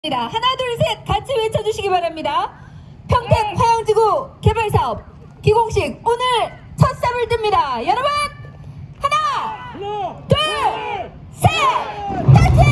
하나 둘 셋 같이 외쳐주시기 바랍니다. 평택 화양지구 개발사업 기공식 오늘 첫 삽을 뜹니다. 여러분 하나 둘 셋 같이!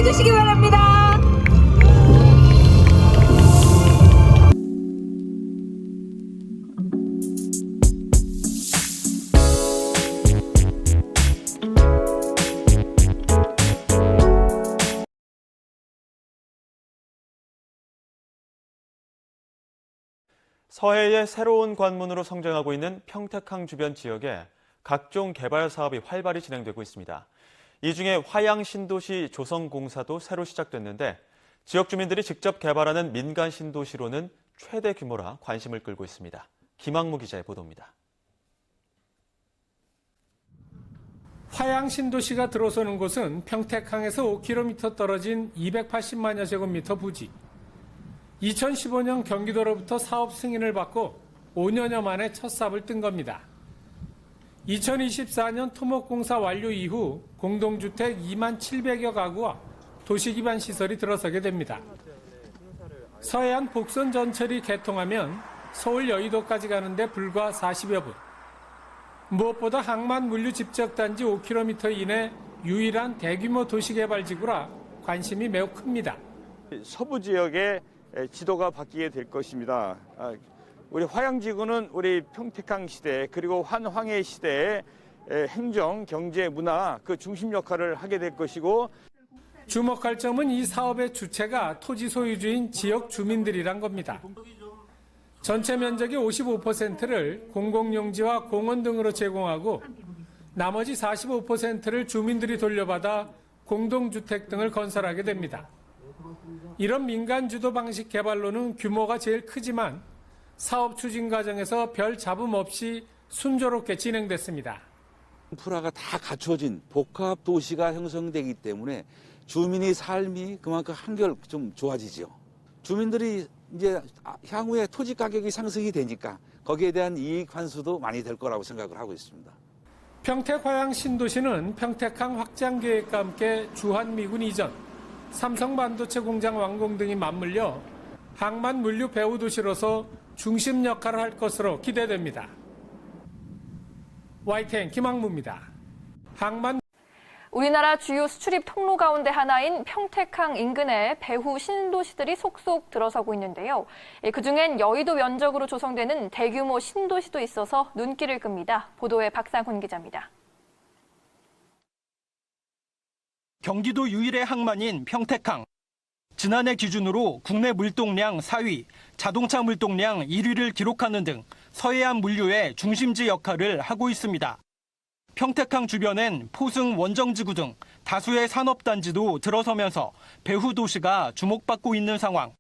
주시기 바랍니다. 서해의 새로운 관문으로 성장하고 있는 평택항 주변 지역에 각종 개발 사업이 활발히 진행되고 있습니다. 이 중에 화양 신도시 조성공사도 새로 시작됐는데 지역 주민들이 직접 개발하는 민간 신도시로는 최대 규모라 관심을 끌고 있습니다. 김학무 기자의 보도입니다. 화양 신도시가 들어서는 곳은 평택항에서 5km 떨어진 280만여 제곱미터 부지. 2015년 경기도로부터 사업 승인을 받고 5년여 만에 첫 삽을 뜬 겁니다. 2024년 토목공사 완료 이후 공동주택 2만 700여 가구와 도시기반 시설이 들어서게 됩니다. 서해안 복선 전철이 개통하면 서울 여의도까지 가는데 불과 40여 분. 무엇보다 항만 물류 집적단지 5km 이내 유일한 대규모 도시개발지구라 관심이 매우 큽니다. 서부 지역의 지도가 바뀌게 될 것입니다. 우리 화양지구는 우리 평택항 시대 그리고 환황해 시대의 행정, 경제, 문화 그 중심 역할을 하게 될 것이고 주목할 점은 이 사업의 주체가 토지 소유주인 지역 주민들이란 겁니다. 전체 면적의 55%를 공공용지와 공원 등으로 제공하고 나머지 45%를 주민들이 돌려받아 공동주택 등을 건설하게 됩니다. 이런 민간 주도 방식 개발로는 규모가 제일 크지만 사업 추진 과정에서 별 잡음 없이 순조롭게 진행됐습니다. 인프라가 다 갖춰진 복합 도시가 형성되기 때문에 주민의 삶이 그만큼 한결 좀 좋아지죠. 주민들이 이제 향후에 토지 가격이 상승이 되니까 거기에 대한 이익 환수도 많이 될 거라고 생각을 하고 있습니다. 평택 화양 신도시는 평택항 확장 계획과 함께 주한미군 이전, 삼성 반도체 공장 완공 등이 맞물려 항만 물류 배후 도시로서 중심 역할을 할 것으로 기대됩니다. YTN 김학무입니다. 항만 우리나라 주요 수출입 통로 가운데 하나인 평택항 인근에 배후 신도시들이 속속 들어서고 있는데요. 그중엔 여의도 면적으로 조성되는 대규모 신도시도 있어서 눈길을 끕니다. 보도에 박상훈 기자입니다. 경기도 유일의 항만인 평택항. 지난해 기준으로 국내 물동량 4위, 자동차 물동량 1위를 기록하는 등 서해안 물류의 중심지 역할을 하고 있습니다. 평택항 주변엔 포승 원정지구 등 다수의 산업단지도 들어서면서 배후 도시가 주목받고 있는 상황.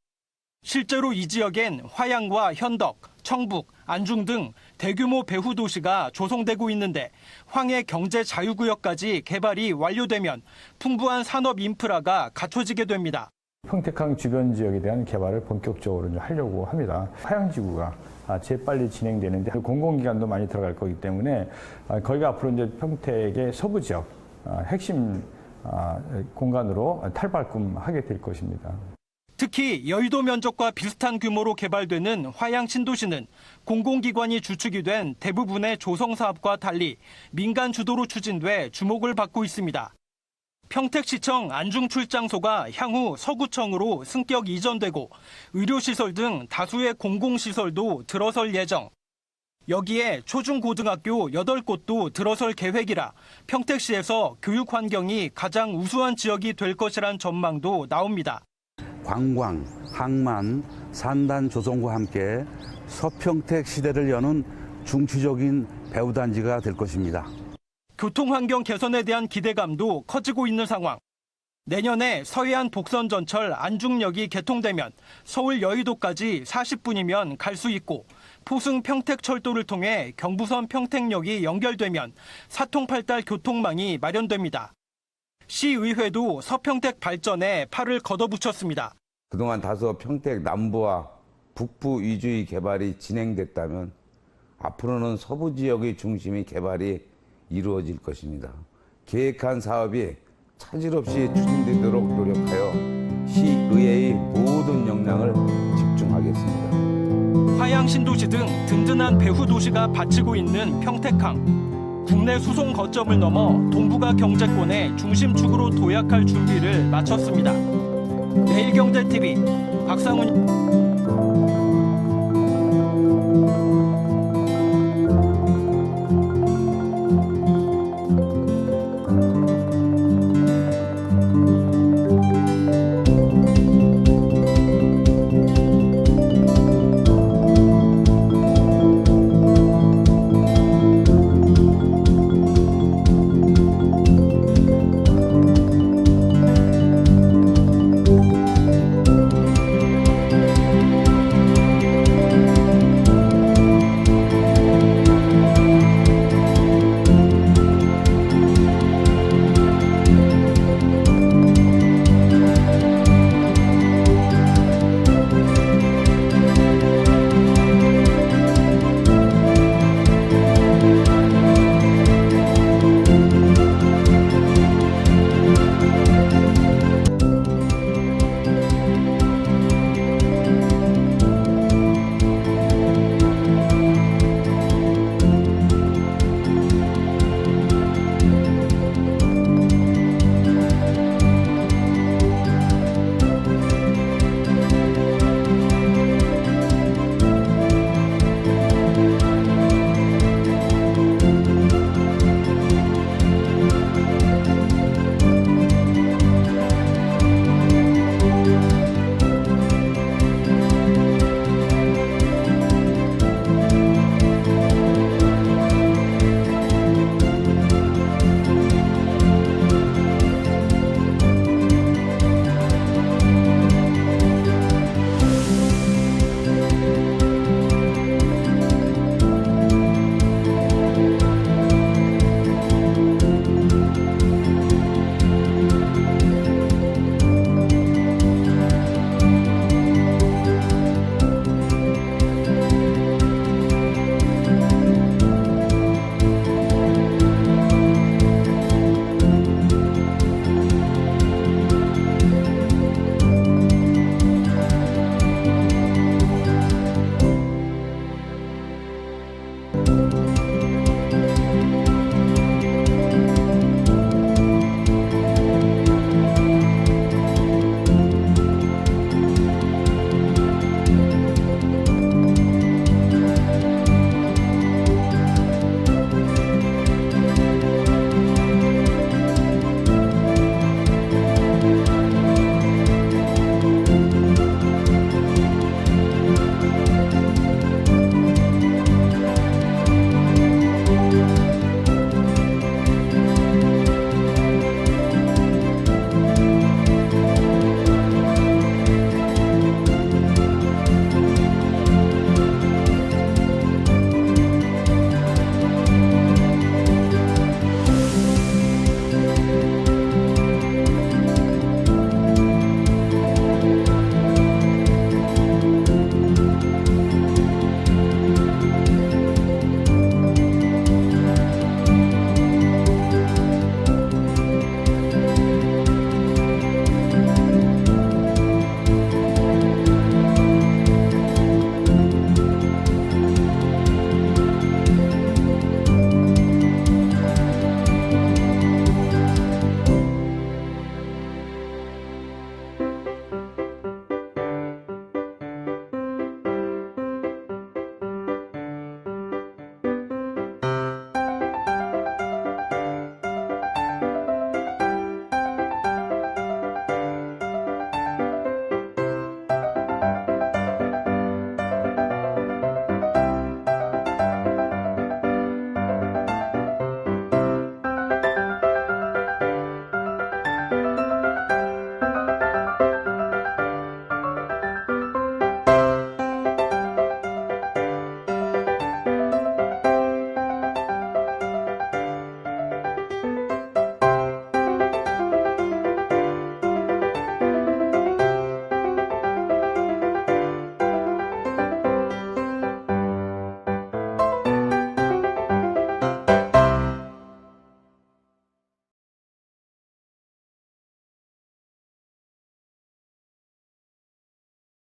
실제로 이 지역엔 화양과 현덕, 청북, 안중 등 대규모 배후 도시가 조성되고 있는데 황해 경제 자유구역까지 개발이 완료되면 풍부한 산업 인프라가 갖춰지게 됩니다. 평택항 주변 지역에 대한 개발을 본격적으로 하려고 합니다. 화양지구가 재빨리 진행되는데 공공기관도 많이 들어갈 거기 때문에 거기가 앞으로 이제 평택의 서부 지역 핵심 공간으로 탈바꿈하게 될 것입니다. 특히 여의도 면적과 비슷한 규모로 개발되는 화양 신도시는 공공기관이 주축이 된 대부분의 조성 사업과 달리 민간 주도로 추진돼 주목을 받고 있습니다. 평택시청 안중출장소가 향후 서구청으로 승격 이전되고 의료시설 등 다수의 공공시설도 들어설 예정. 여기에 초중고등학교 8곳도 들어설 계획이라 평택시에서 교육 환경이 가장 우수한 지역이 될 것이란 전망도 나옵니다. 관광, 항만, 산단 조성과 함께 서평택 시대를 여는 중추적인 배후단지가 될 것입니다. 교통환경 개선에 대한 기대감도 커지고 있는 상황. 내년에 서해안 복선전철 안중역이 개통되면 서울 여의도까지 40분이면 갈 수 있고 포승 평택철도를 통해 경부선 평택역이 연결되면 사통팔달 교통망이 마련됩니다. 시의회도 서평택 발전에 팔을 걷어붙였습니다. 그동안 다소 평택 남부와 북부 위주의 개발이 진행됐다면 앞으로는 서부 지역의 중심의 개발이 이루어질 것입니다. 계획한 사업이 차질 없이 추진되도록 노력하여 시의회의 모든 역량을 집중하겠습니다. 화양 신도시 등 든든한 배후 도시가 바치고 있는 평택항. 국내 수송 거점을 넘어 동북아 경제권의 중심축으로 도약할 준비를 마쳤습니다. 매일경제TV 박상훈